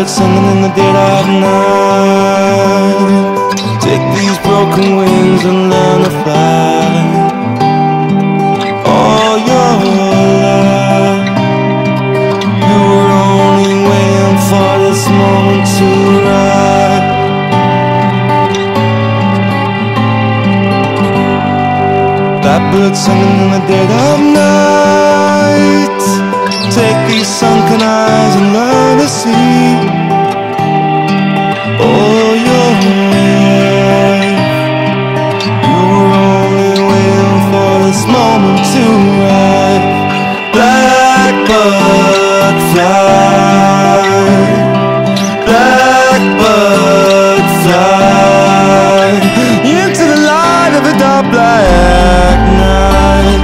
Blackbird singing in the dead of night. Take these broken wings and learn to fly. All your life you were only waiting for this moment to ride. Blackbird singing in the dead of night. Take these sunken eyes and learn to see. All your life you were only waiting for this moment to ride. Blackbird fly, blackbird fly into the light of a dark black night.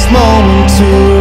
Moment to